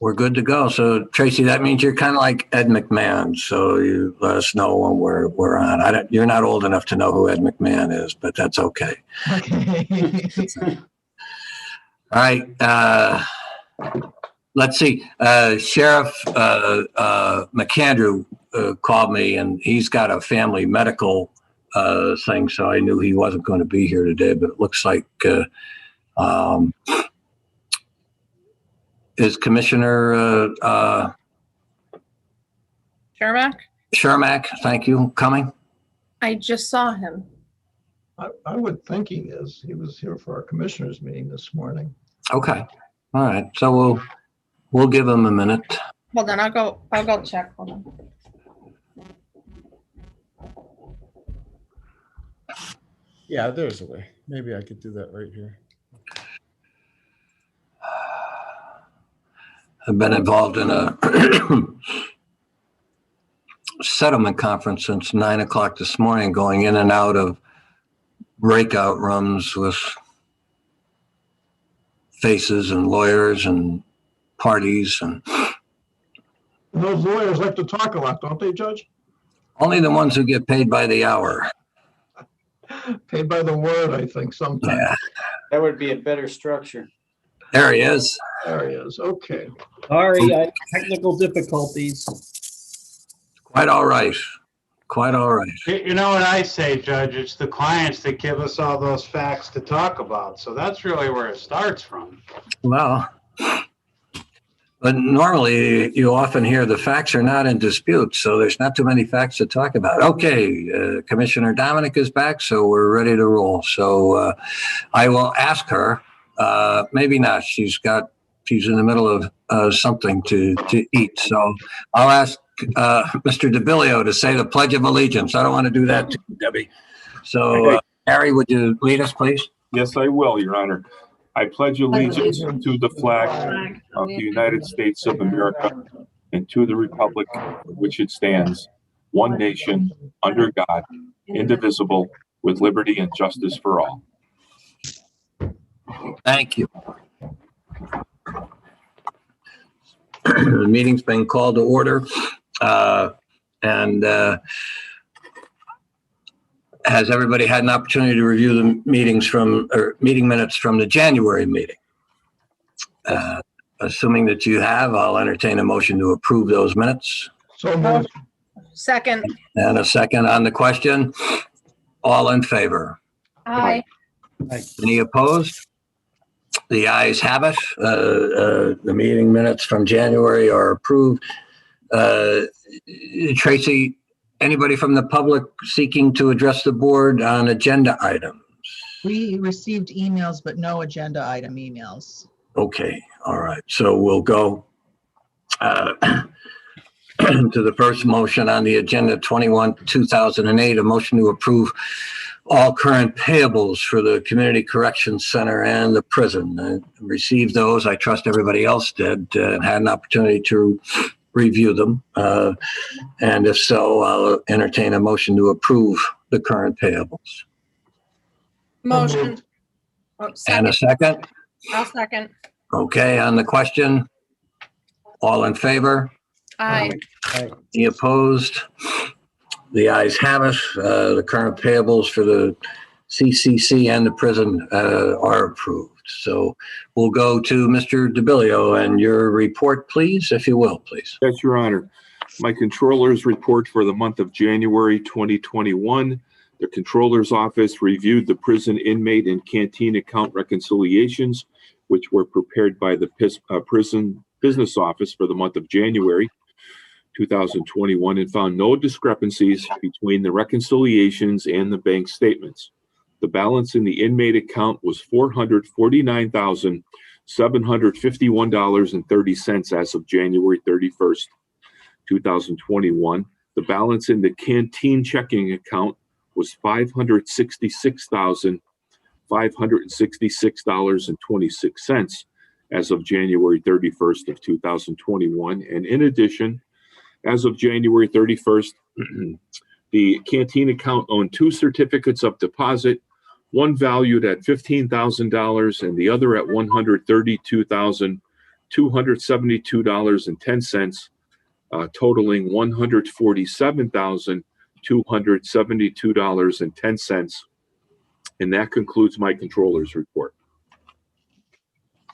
We're good to go. So Tracy, that means you're kind of like Ed McMahon. So you let us know when we're on. You're not old enough to know who Ed McMahon is, but that's okay. Okay. All right. Let's see. Sheriff McAndrew called me, and he's got a family medical thing, so I knew he wasn't going to be here today. But it looks like is Commissioner Shermack, thank you, coming? I just saw him. I would think he is. He was here for our commissioners meeting this morning. Okay. All right. So we'll give him a minute. Hold on, I'll go check. Hold on. Yeah, there's a way. Maybe I could do that right here. I've been involved in a settlement conference since 9 o'clock this morning, going in and out of breakout rooms with faces and lawyers and parties. And those lawyers like to talk a lot, don't they, Judge? Only the ones who get paid by the hour. Paid by the word, I think, sometimes. Yeah. That would be a better structure. There he is. There he is. Okay. Sorry, I had technical difficulties. Quite all right. Quite all right. You know what I say, Judge? It's the clients that give us all those facts to talk about. So that's really where it starts from. Well, but normally you often hear the facts are not in dispute, so there's not too many facts to talk about. Okay, Commissioner Dominic is back, so we're ready to roll. So I will ask her. Maybe not. She's in the middle of something to eat. So I'll ask Mr. DeBillio to say the Pledge of Allegiance. I don't want to do that to you, Debbie. So Harry, would you lead us, please? Yes, I will, Your Honor. I pledge allegiance to the flag of the United States of America and to the republic for which it stands, one nation, under God, indivisible, with liberty and justice for all. Thank you. The meeting's been called to order. Has everybody had an opportunity to review the meeting minutes from the January meeting? Assuming that you have, I'll entertain a motion to approve those minutes. So moved. Second. And a second on the question. All in favor? Aye. Any opposed? The ayes have it. The meeting minutes from January are approved. Tracy, anybody from the public seeking to address the board on agenda items? We received emails, but no agenda item emails. Okay, all right. So we'll go to the first motion on the agenda, 21-2008, a motion to approve all current payables for the Community Corrections Center and the prison. I received those. I trust everybody else did and had an opportunity to review them. And if so, I'll entertain a motion to approve the current payables. Motion. And a second? I'll second. Okay, on the question, all in favor? Aye. Any opposed? The ayes have it. The current payables for the CCC and the prison are approved. So we'll go to Mr. DeBillio and your report, please, if you will, please. Yes, Your Honor. My controller's report for the month of January 2021. The controller's office reviewed the prison inmate and canteen account reconciliations, which were prepared by the prison business office for the month of January 2021, and found no discrepancies between the reconciliations and the bank statements. The balance in the inmate account was $449,751.30 as of January 31st, 2021. The balance in the canteen checking account was $566,566.26 as of January 31st of 2021. And in addition, as of January 31st, the canteen account owned two certificates of deposit, one valued at $15,000 and the other at $132,000 $272.10, totaling $147,272.10. And that concludes my controller's report.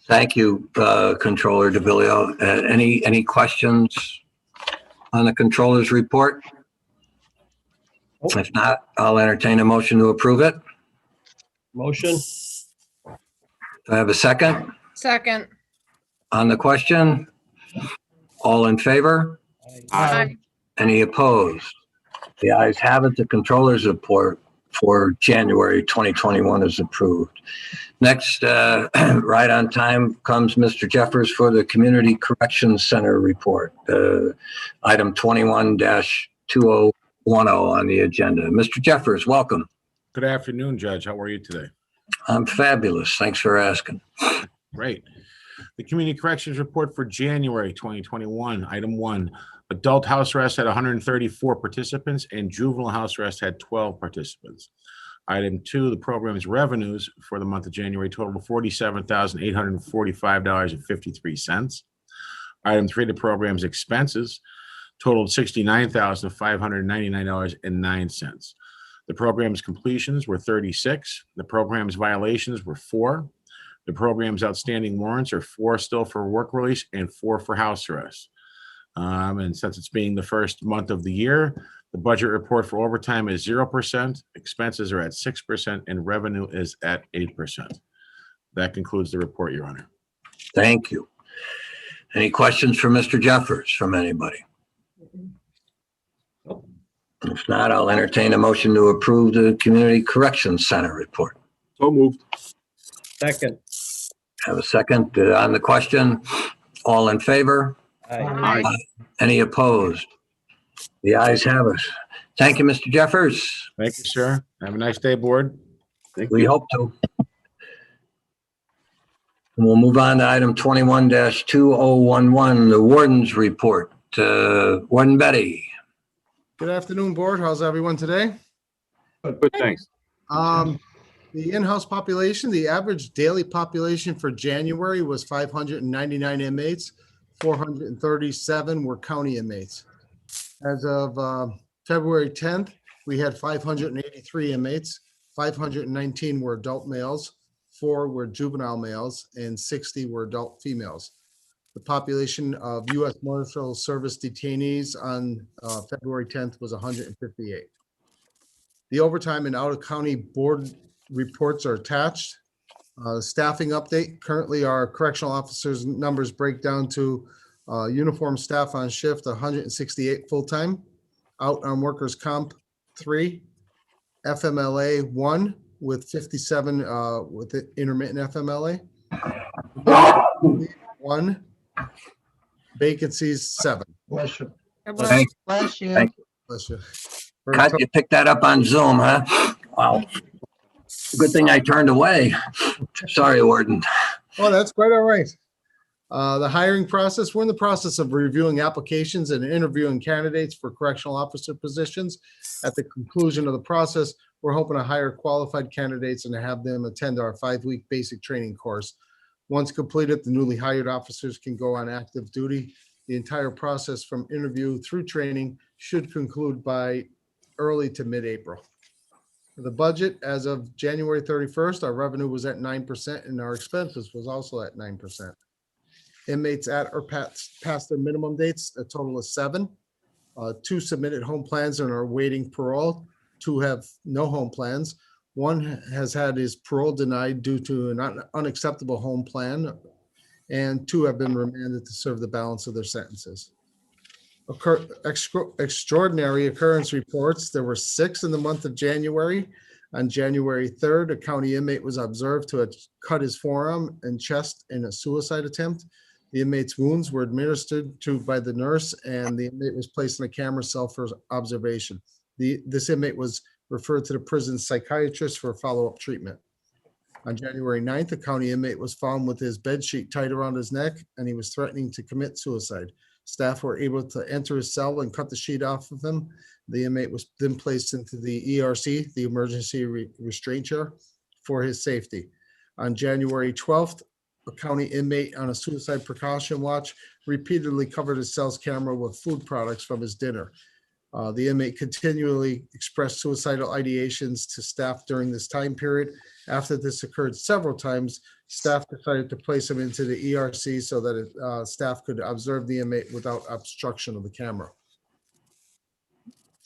Thank you, Controller DeVillio. Any questions on the Controller's report? If not, I'll entertain a motion to approve it. Motion. Do I have a second Second. on the question? All in favor? Aye. Any opposed? The ayes have it. The Controller's report for January 2021 is approved. Next, right on time, comes Mr. Jeffers for the Community Corrections Center report, item 21-2010 on the agenda. Mr. Jeffers, welcome. Good afternoon, Judge. How are you today? I'm fabulous. Thanks for asking. Great. The Community Corrections Report for January 2021, item 1. Adult house arrest had 134 participants and juvenile house arrest had 12 participants. Item 2, the program's revenues for the month of January totaled $47,845.53. Item 3, the program's expenses totaled $69,599.09. The program's completions were 36. The program's violations were 4. The program's outstanding warrants are 4 still for work release and 4 for house arrest. And since it's being the first month of the year, the budget report for overtime is 0%, expenses are at 6%, and revenue is at 8%. That concludes the report, Your Honor. Thank you. Any questions for Mr. Jeffers from anybody? If not, I'll entertain a motion to approve the Community Corrections Center report. So moved. Second. Have a second on the question. All in favor? Aye. Any opposed? The ayes have it. Thank you, Mr. Jeffers. Thank you, sir. Have a nice day, board. Thank We you. hope to. And we'll move on to item 21-2011, the Warden's Report. Warden Betty. Good afternoon, Board. How's everyone today? Good, thanks. The in-house population, the average daily population for January was 599 inmates. 437 were county inmates. As of February 10th, we had 583 inmates. 519 were adult males, 4 were juvenile males, and 60 were adult females. The population of U.S. Marshal Service detainees on February 10th was 158. The overtime and out-of-county board reports are attached. Staffing update. Currently, our correctional officers' numbers break down to uniform staff on shift, 168 full-time, out on workers' comp, 3, FMLA, 1, with 57 with the intermittent FMLA, 1, vacancies, 7. Bless you. Thank Bless you. Thank Bless you. God, you picked that up on Zoom, huh? Wow. Good thing I turned away. Sorry, Warden. Oh, that's quite all right. The hiring process, we're in the process of reviewing applications and interviewing candidates for correctional officer positions. At the conclusion of the process, we're hoping to hire qualified candidates and to have them attend our 5-week basic training course. Once completed, the newly hired officers can go on active duty. The entire process from interview through training should conclude by early to mid-April. The budget, as of January 31st, our revenue was at 9% and our expenses was also at 9%. Inmates at or past their minimum dates, a total of 7. 2 submitted home plans and are waiting parole. 2 have no home plans. 1 has had his parole denied due to an unacceptable home plan, and 2 have been remanded to serve the balance of their sentences. Extraordinary occurrence reports. There were 6 in the month of January. On January 3rd, a county inmate was observed to have cut his forearm and chest in a suicide attempt. The inmate's wounds were administered to by the nurse, and the inmate was placed in a camera cell for observation. This inmate was referred to the prison psychiatrist for follow-up treatment. On January 9th, a county inmate was found with his bed sheet tied around his neck, and he was threatening to commit suicide. Staff were able to enter his cell and cut the sheet off of him. The inmate was then placed into the ERC, the emergency restraint chair, for his safety. On January 12th, a county inmate on a suicide precaution watch, repeatedly covered his cell's camera with food products from his dinner. The inmate continually expressed suicidal ideations to staff during this time period. After this occurred several times, staff decided to place him into the ERC so that staff could observe the inmate without obstruction of the camera.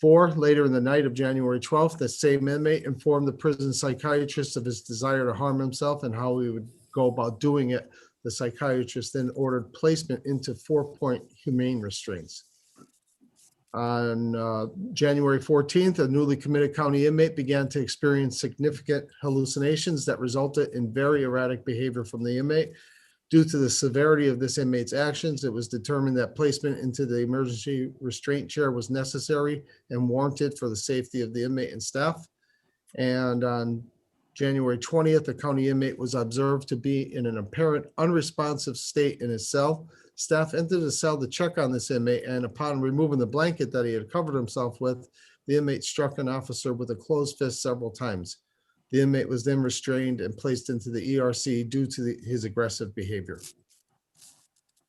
4, later in the night of January 12th, the same inmate informed the prison psychiatrist of his desire to harm himself and how he would go about doing it. The psychiatrist then ordered placement into 4-point humane restraints. On January 14th, a newly committed county inmate began to experience significant hallucinations that resulted in very erratic behavior from the inmate. Due to the severity of this inmate's actions, it was determined that placement into the emergency restraint chair was necessary and warranted for the safety of the inmate and staff. And on January 20th, the county inmate was observed to be in an apparent unresponsive state in his cell. Staff entered the cell to check on this inmate, and upon removing the blanket that he had covered himself with, the inmate struck an officer with a closed fist several times. The inmate was then restrained and placed into the ERC due to his aggressive behavior.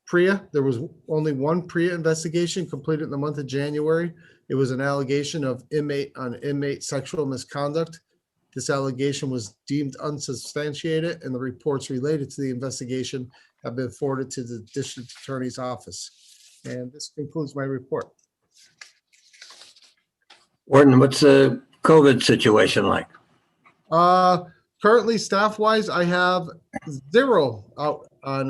PREA, there was only one PREA investigation completed in the month of January. It was an allegation of inmate sexual misconduct. This allegation was deemed unsubstantiated, and the reports related to the investigation have been forwarded to the district attorney's office. And this concludes my report. Warden, what's the COVID situation like? Currently, staff-wise, I have 0 out on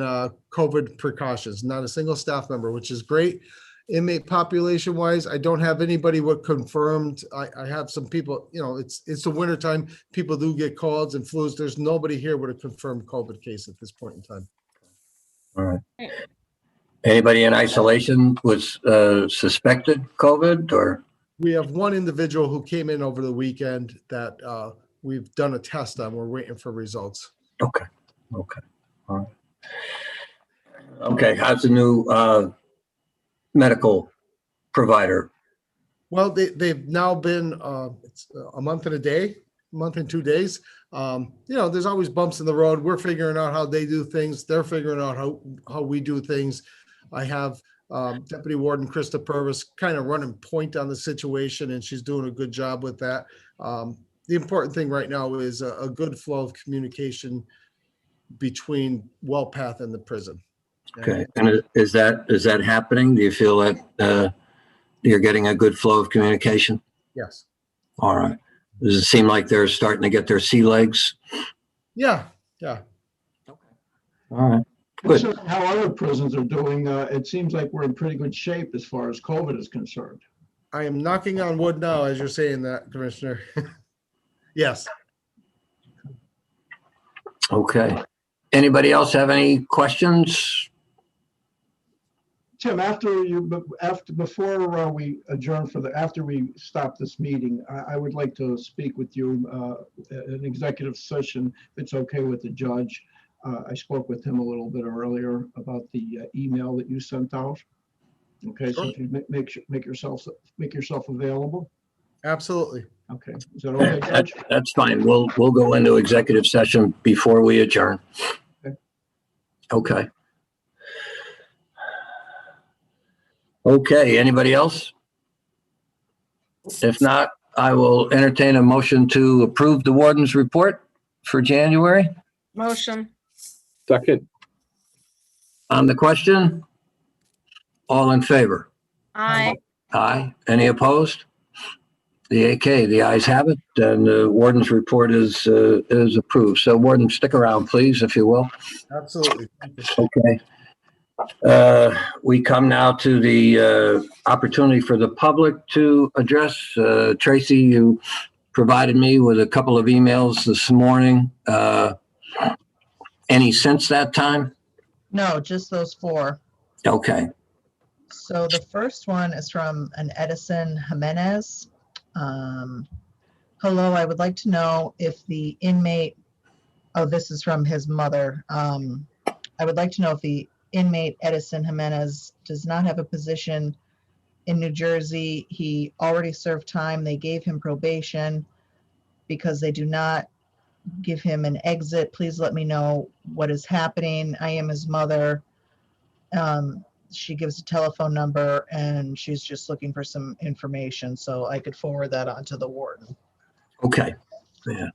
COVID precautions, not a single staff member, which is great. Inmate population-wise, I don't have anybody what confirmed. I have some people, it's the winter time. People do get colds and flus. There's nobody here with a confirmed COVID case at this point in time. All right. Anybody in isolation was suspected COVID or? We have one individual who came in over the weekend that we've done a test on. We're waiting for results. Okay. All right. Okay. How's the new medical provider? Well, they've now been it's a month and 2 days. There's always bumps in the road. We're figuring out how they do things. They're figuring out how we do things. I have Deputy Warden Krista Purvis kind of running point on the situation, and she's doing a good job with that. The important thing right now is a good flow of communication between Wellpath and the prison. Okay. And is that happening? Do you feel that you're getting a good flow of communication? Yes. All right. Does it seem like they're starting to get their sea legs? Yeah. All right. Good. Considering how other prisons are doing, it seems like we're in pretty good shape as far as COVID is concerned. I am knocking on wood now as you're saying that, Commissioner. Yes. Okay. Anybody else have any questions? Tim, before we adjourn after we stop this meeting, I would like to speak with you an executive session, if it's okay with the judge. I spoke with him a little bit earlier about the email that you sent out. Okay, so if you make yourself available. Absolutely. Okay, is that okay, Judge? That's fine. We'll go into executive session before we adjourn. Okay. Okay, anybody else? If not, I will entertain a motion to approve the Warden's Report for January. Motion. Second. On the question? All in favor? Aye. Aye. Any opposed? The ayes have it, and the Warden's Report is approved. So Warden, stick around, please, if you will. Absolutely. Thank you. Okay. We come now to the opportunity for the public to address. Tracy, you provided me with a couple of emails this morning. Any since that time? No, just those 4. Okay. So the first one is from an Edison Jimenez. Hello, I would like to know if the inmate, this is from his mother. I would like to know if the inmate Edison Jimenez does not have a position in New Jersey. He already served time. They gave him probation because they do not give him an exit. Please let me know what is happening. I am his mother. She gives a telephone number and she's just looking for some information. So I could forward that on to the warden. Okay. Yeah.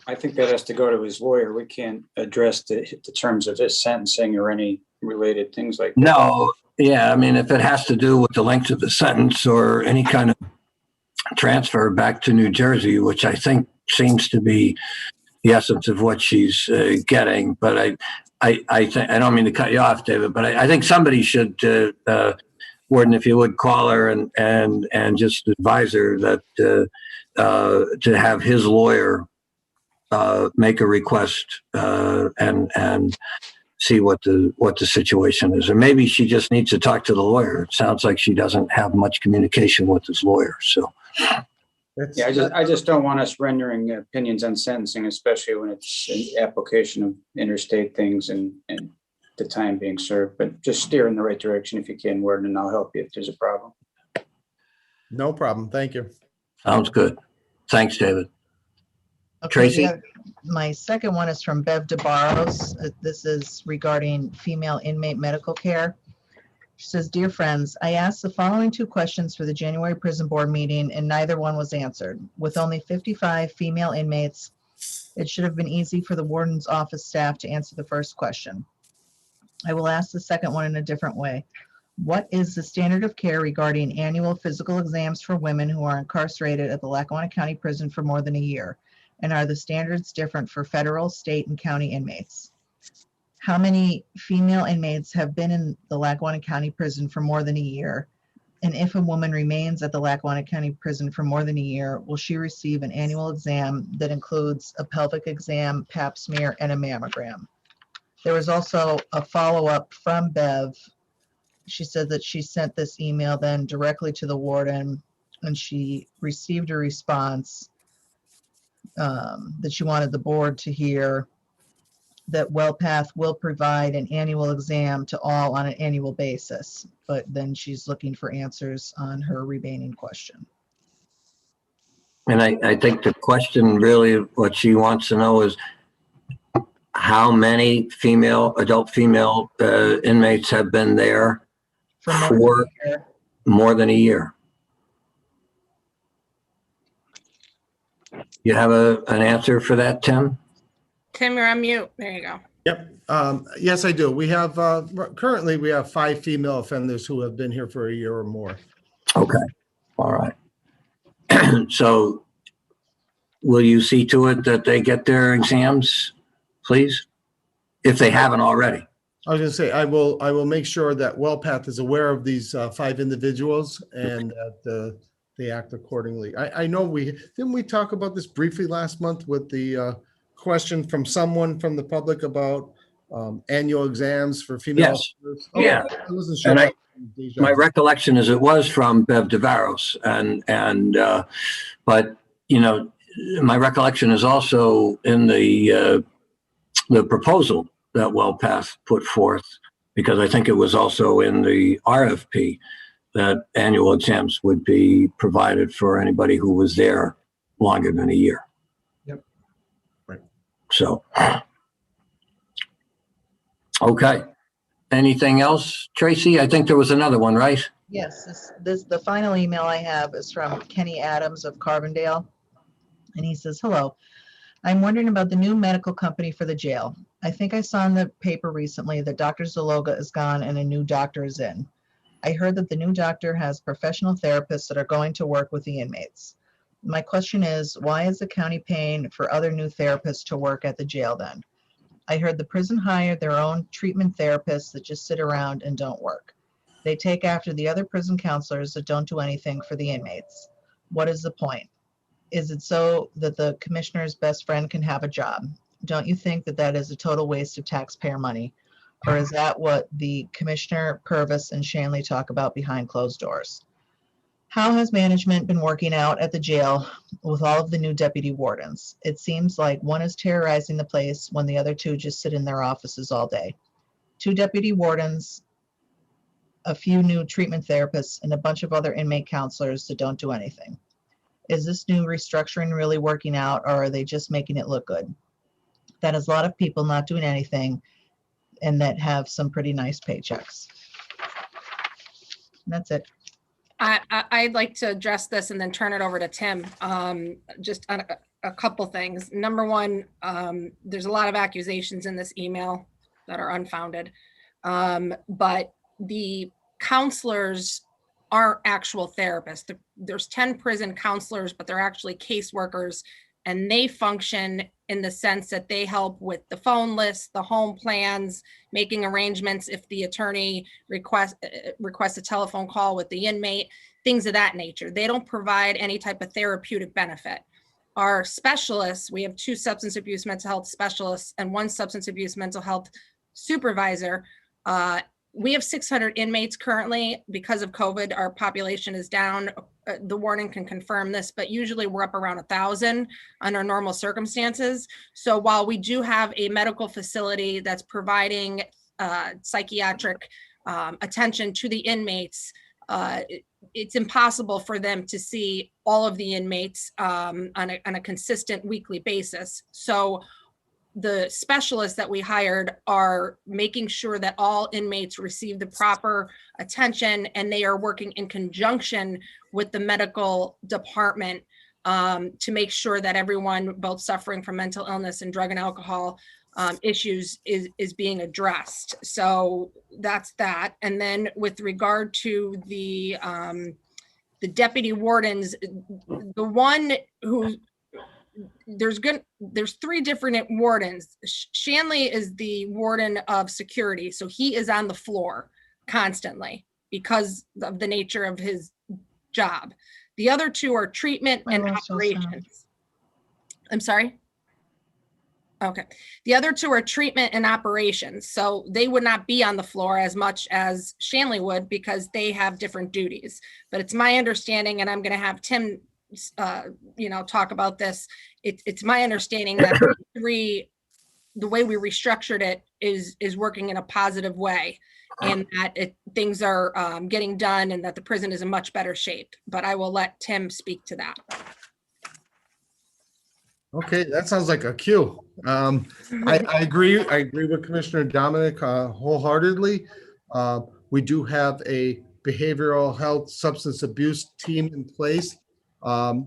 I think that has to go to his lawyer. We can't address the terms of his sentencing or any related things like that. No. Yeah. I mean, if it has to do with the length of the sentence or any kind of transfer back to New Jersey, which I think seems to be the essence of what she's getting. But I think, I don't mean to cut you off, David, but I think somebody should, Warden, if you would call her and just advise her that to have his lawyer make a request and see what the situation is. Or maybe she just needs to talk to the lawyer. It sounds like she doesn't have much communication with his lawyer. So. Yeah, I just don't want us rendering opinions on sentencing, especially when it's an application of interstate things and the time being served. But just steer in the right direction if you can, Warden, and I'll help you if there's a problem. No problem. Thank you. Sounds good. Thanks, David. Okay, Tracy? My second one is from Bev DeBarros. This is regarding female inmate medical care. She says, "Dear friends, I asked the following 2 questions for the January prison board meeting and neither one was answered. With only 55 female inmates, it should have been easy for the warden's office staff to answer the first question. I will ask the second one in a different way. What is the standard of care regarding annual physical exams for women who are incarcerated at the Lackawanna County Prison for more than a year? And are the standards different for federal, state, and county inmates? How many female inmates have been in the Lackawanna County Prison for more than a year? And if a woman remains at the Lackawanna County Prison for more than a year, will she receive an annual exam that includes a pelvic exam, pap smear, and a mammogram?" There was also a follow-up from Bev. She said that she sent this email then directly to the warden and she received a response that she wanted the board to hear that WellPath will provide an annual exam to all on an annual basis, but then she's looking for answers on her remaining question. And I think the question really, what she wants to know is how many adult female inmates have been there for more than a year. You have an answer for that, Tim? Tim, you're on mute. There you go. Yep. Yes, I do. We have, currently we have 5 female offenders who have been here for a year or more. Okay. All right. So will you see to it that they get their exams, please? If they haven't already. I was going to say, I will make sure that WellPath is aware of these 5 individuals and that they act accordingly. I know didn't we talk about this briefly last month with the question from someone from the public about annual exams for female officers? Oh, yeah. I wasn't sure. And my recollection is it was from Bev DeVaros, and but you know, my recollection is also in the proposal that WellPath put forth, because I think it was also in the RFP that annual exams would be provided for anybody who was there longer than a year. Yep. Right. So, okay. Anything else, Tracy? I think there was another one, right? Yes, the final email I have is from Kenny Adams of Carbondale. And he says, "Hello, I'm wondering about the new medical company for the jail. I think I saw in the paper recently that Dr. Zaloga is gone and a new doctor is in. I heard that the new doctor has professional therapists that are going to work with the inmates. My question is, why is the county paying for other new therapists to work at the jail then? I heard the prison hired their own treatment therapists that just sit around and don't work. They take after the other prison counselors that don't do anything for the inmates. What is the point? Is it so that the commissioner's best friend can have a job? Don't you think that that is a total waste of taxpayer money? Or is that what the commissioner, Purvis, and Shanley talk about behind closed doors? How has management been working out at the jail with all of the new deputy wardens? It seems like one is terrorizing the place when the other 2 just sit in their offices all day. 2 deputy wardens, a few new treatment therapists, and a bunch of other inmate counselors that don't do anything. Is this new restructuring really working out, or are they just making it look good? That is a lot of people not doing anything and that have some pretty nice paychecks. And that's it. I'd like to address this and then turn it over to Tim. Just on a couple things. Number one, there's a lot of accusations in this email that are unfounded. But the counselors aren't actual therapists. There's 10 prison counselors, but they're actually caseworkers, and they function in the sense that they help with the phone list, the home plans, making arrangements if the attorney requests a telephone call with the inmate, things of that nature. They don't provide any type of therapeutic benefit. Our specialists, we have 2 substance abuse mental health specialists and 1 substance abuse mental health supervisor. We have 600 inmates currently. Because of COVID, our population is down. The warden can confirm this, but usually we're up around 1,000 under normal circumstances. So while we do have a medical facility that's providing psychiatric attention to the inmates, it's impossible for them to see all of the inmates on a consistent weekly basis. So the specialists that we hired are making sure that all inmates receive the proper attention, and they are working in conjunction with the medical department to make sure that everyone, both suffering from mental illness and drug and alcohol issues, is being addressed. So that's that. And then with regard to the deputy wardens, the one who there's 3 different wardens. Shanley is the warden of security, so he is on the floor constantly because of the nature of his job. The other 2 are treatment and operations. I'm sorry. Okay. The other 2 are treatment and operations. So they would not be on the floor as much as Shanley would because they have different duties. But it's my understanding, and I'm going to have Tim talk about this. It's my understanding that the way we restructured it is working in a positive way, and that things are getting done, and that the prison is in much better shape. But I will let Tim speak to that. Okay, that sounds like a cue. I agree. I agree with Commissioner Dominic wholeheartedly. We do have a behavioral health substance abuse team in place.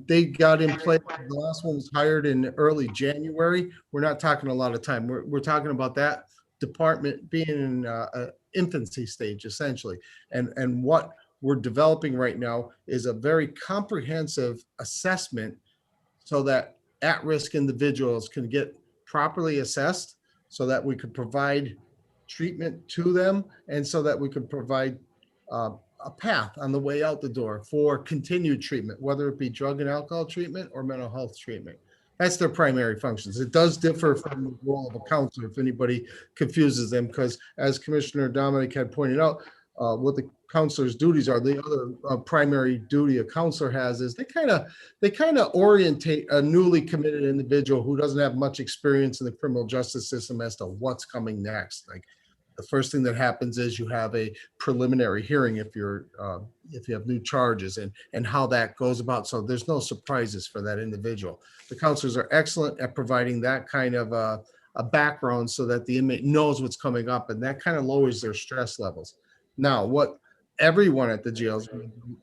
They got in place. The last one was hired in early January. We're not talking a lot of time. We're talking about that department being in infancy stage, essentially. And what we're developing right now is a very comprehensive assessment so that at-risk individuals can get properly assessed, so that we could provide treatment to them, and so that we could provide a path on the way out the door for continued treatment, whether it be drug and alcohol treatment or mental health treatment. That's their primary functions. It does differ from the role of a counselor if anybody confuses them, because as Commissioner Dominic had pointed out, what the counselor's duties are, the other primary duty a counselor has is they kind of orientate a newly committed individual who doesn't have much experience in the criminal justice system as to what's coming next. Like, the first thing that happens is you have a preliminary hearing if you have new charges, and how that goes about. So there's no surprises for that individual. The counselors are excellent at providing that kind of a background so that the inmate knows what's coming up, and that kind of lowers their stress levels. Now, what everyone at the jails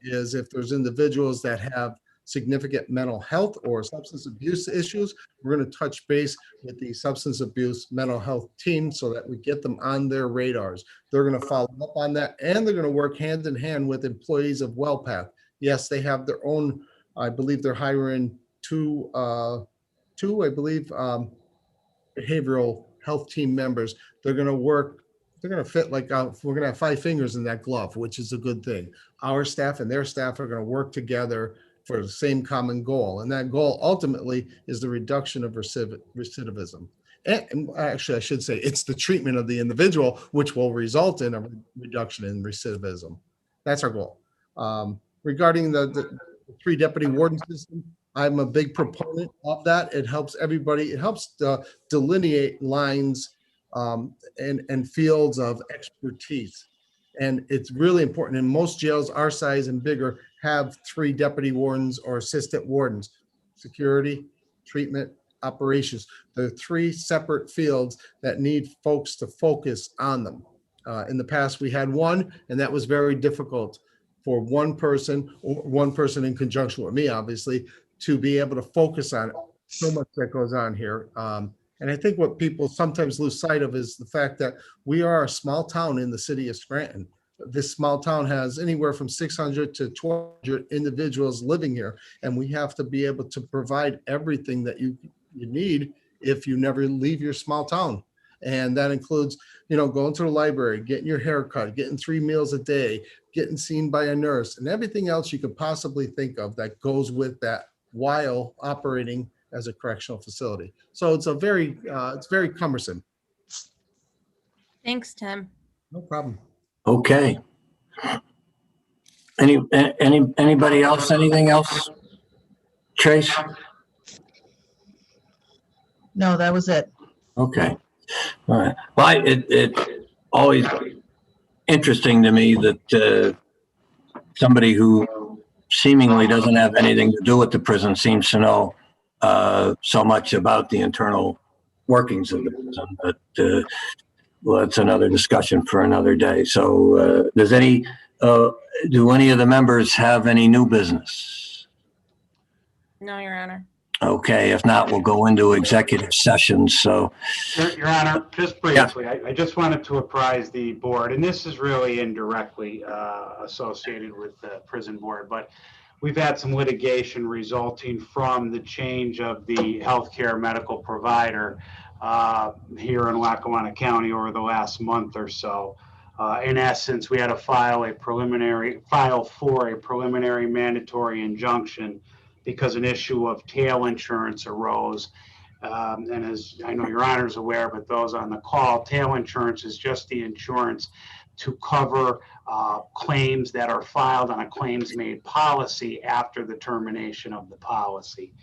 is, if there's individuals that have significant mental health or substance abuse issues, we're going to touch base with the substance abuse mental health team so that we get them on their radars. They're going to follow up on that, and they're going to work hand in hand with employees of WellPath. Yes, they have their own, I believe they're hiring two, I believe, behavioral health team members. They're going to work, they're going to fit like, we're going to have 5 fingers in that glove, which is a good thing. Our staff and their staff are going to work together for the same common goal. And that goal ultimately is the reduction of recidivism. And actually, I should say it's the treatment of the individual, which will result in a reduction in recidivism. That's our goal. Regarding the 3 deputy warden system, I'm a big proponent of that. It helps everybody. It helps delineate lines and fields of expertise. And it's really important. And most jails our size and bigger have 3 deputy wardens or assistant wardens: security, treatment, operations. There are 3 separate fields that need folks to focus on them. In the past, we had one, and that was very difficult for one person, or one person in conjunction with me, obviously, to be able to focus on so much that goes on here. And I think what people sometimes lose sight of is the fact that we are a small town in the city of Scranton. This small town has anywhere from 600 to 1,200 individuals living here, and we have to be able to provide everything that you need if you never leave your small town. And that includes, going to the library, getting your hair cut, getting 3 meals a day, getting seen by a nurse, and everything else you could possibly think of that goes with that while operating as a correctional facility. So it's very cumbersome. Thanks, Tim. No problem. Okay. Anybody else? Anything else? Trace? No, that was it. Okay. All right. Well, it always interesting to me that somebody who seemingly doesn't have anything to do with the prison seems to know so much about the internal workings of the prison. But well, that's another discussion for another day. So do any of the members have any new business? No, Your Honor. Okay, if not, we'll go into executive sessions. So, Your Honor, just briefly, I just wanted to apprise the board, and this is really indirectly associated with the prison board, but we've had some litigation resulting from the change of the healthcare medical provider here in Lackawanna County over the last month or so. In essence, we had to file for a preliminary mandatory injunction because an issue of tail insurance arose. And as I know Your Honor is aware, but those on the call, tail insurance is just the insurance to cover claims that are filed on a claims-made policy after the termination of the policy.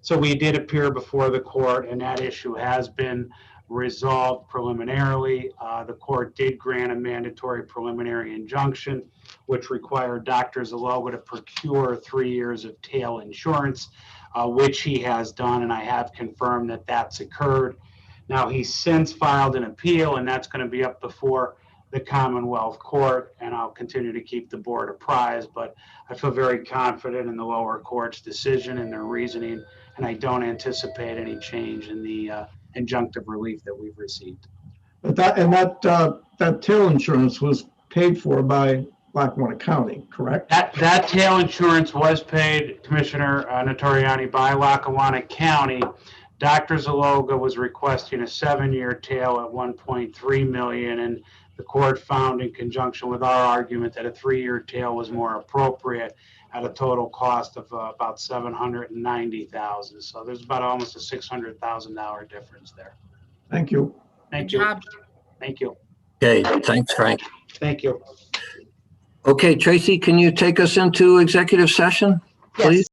So we did appear before the court, and that issue has been resolved preliminarily. The court did grant a mandatory preliminary injunction, which required Dr. Zaloga to procure 3 years of tail insurance, which he has done, and I have confirmed that that's occurred. Now, he's since filed an appeal, and that's going to be up before the Commonwealth Court, and I'll continue to keep the board apprised, but I feel very confident in the lower court's decision and their reasoning, and I don't anticipate any change in the injunctive relief that we've received. But that tail insurance was paid for by Lackawanna County, correct? That tail insurance was paid, Commissioner Notoriani, by Lackawanna County. Dr. Zaloga was requesting a 7-year tail at $1.3 million, and the court found, in conjunction with our argument, that a 3-year tail was more appropriate at a total cost of about $790,000. So there's about almost a $600,000 difference there. Thank you. Thank Good you. job. Thank you. okay, thanks, Frank. Thank you. Okay, Tracy, can you take us into executive session, Yes. please?